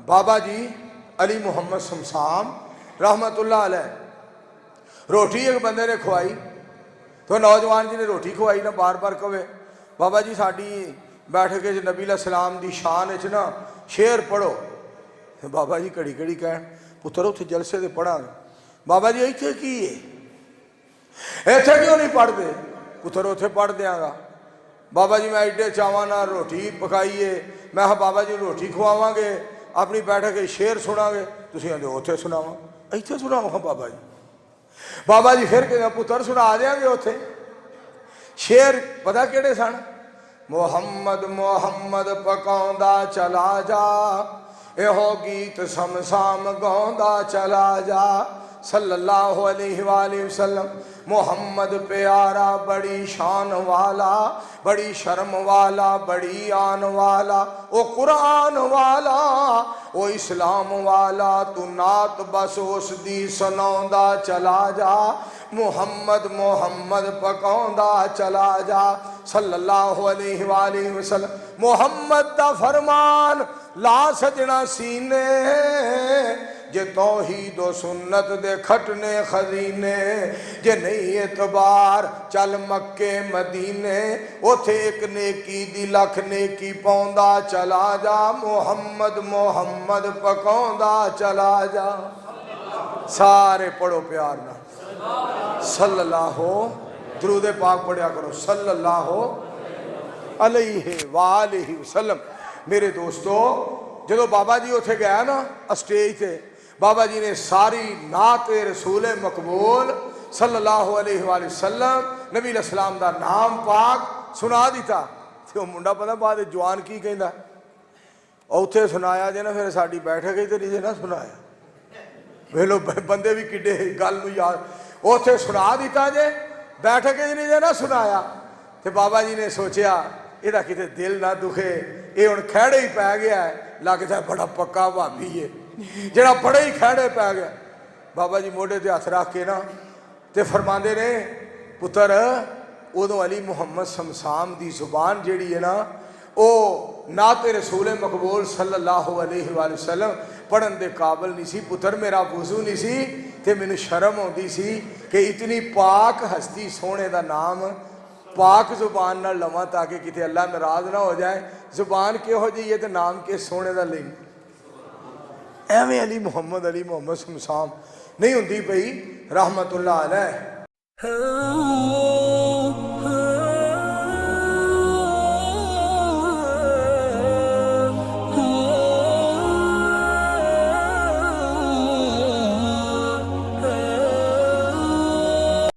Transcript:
बाबा जी अली मुहम्मद शमशाम रहमतुल्लाह अलैह रोटी एक बंदे ने खवाई तो नौजवान जी ने रोटी खवाई ना बार बार कहे बाबा जी साड़ी बैठक नबी सलाम की शान च ना शेर पढ़ो। बाबा जी घड़ी घड़ी कह पुत्र उत्थे जलसे से पढ़ा बाबा जी इत्थे की है इत्थे क्यों नहीं पढ़ते पुत्र उत्थे पढ़ देंगा। बाबा जी मैं एडे चावां नाल रोटी पकाईए मैं बाबा जी रोटी खवावांगे अपनी बैठक शेर सुनांगे तुसीं आंदे उत्थे सुनावां इत्थे सुनावां बाबा जी। बाबा जी फिर कहते पुत्र सुना देंगे उत्थे शेर पता किहड़े सन मुहम्मद मुहम्मद पकाउंदा चला जा एहो गीत समसाम गाउंदा चला जा सल्लल्लाहु अलैहि वसल्लम मुहम्मद प्यारा बड़ी शान वाला बड़ी शर्म वाला बड़ी आन वाला ओ कुरान वाला ओ इस्लाम वाला तू नात बस उस दी सुनाउंदा चला जा मुहम्मद मुहम्मद पकाउंदा चला जा सल्लल्लाहु अलैहि वसल्लम मुहम्मद दा फरमान ला सजना सीने जे तौहीद व सुन्नत दे खटने खजीने जे नहीं एतबार चल मक्के मदीने उथे एक नेकी दी लख नेकी पौंदा चला जा मुहम्मद मुहम्मद पकाउंदा चला जा। सारे पढ़ो प्यार ना सल्लल्लाहु दरूद पाक पढ़िया करो सल्लल्लाहु अलैहि वालिहि वसल्लम। मेरे दोस्तों जो बाबा जी उथे गया ना स्टेज से बाबा जी ने सारी नात रसूल मकबूल सल्लल्लाहु अलैहि वसल्लम नबी सलाम का नाम पाक सुना दिता। तो मुंडा पता बाद जवान की कहता उथे सुनाया जे ना फिर साड़ी बैठक ही तो नहीं जे ना सुनाया वेलो बंदे भी किड्डे गल याद उथे सुना दिता जे बैठक ही नहीं जे ना सुनाया। तो बाबा जी ने सोचा यदा किते दिल ना दुखे ये हुण खैड़े ही पै गया है लगता बड़ा पक्का भाभी है जरा बड़े ही खैड़े पै गया। बाबा जी मोढे ते हथ रख के ना ते फरमांदे ने पुत्र उदों अली मुहम्मद शमशाम की जुबान जिहड़ी है ना वो नाते रसूल मकबूल सल्लल्लाहु अलैहि वसल्लम पढ़न दे काबिल नहीं सी। पुत्र मेरा वजू नहीं सी ते मैनूं शर्म आउंदी सी कि इतनी पाक हस्ती सोहणे दा नाम पाक जुबान ना लवां ताकि किते अल्लाह नाराज ना हो जाए। जुबान किहो जी है तो नाम के सोने का लें एवें अली मुहम्मद शमशाम नहीं हुंदी पई रहमतुल्लाह अलैह।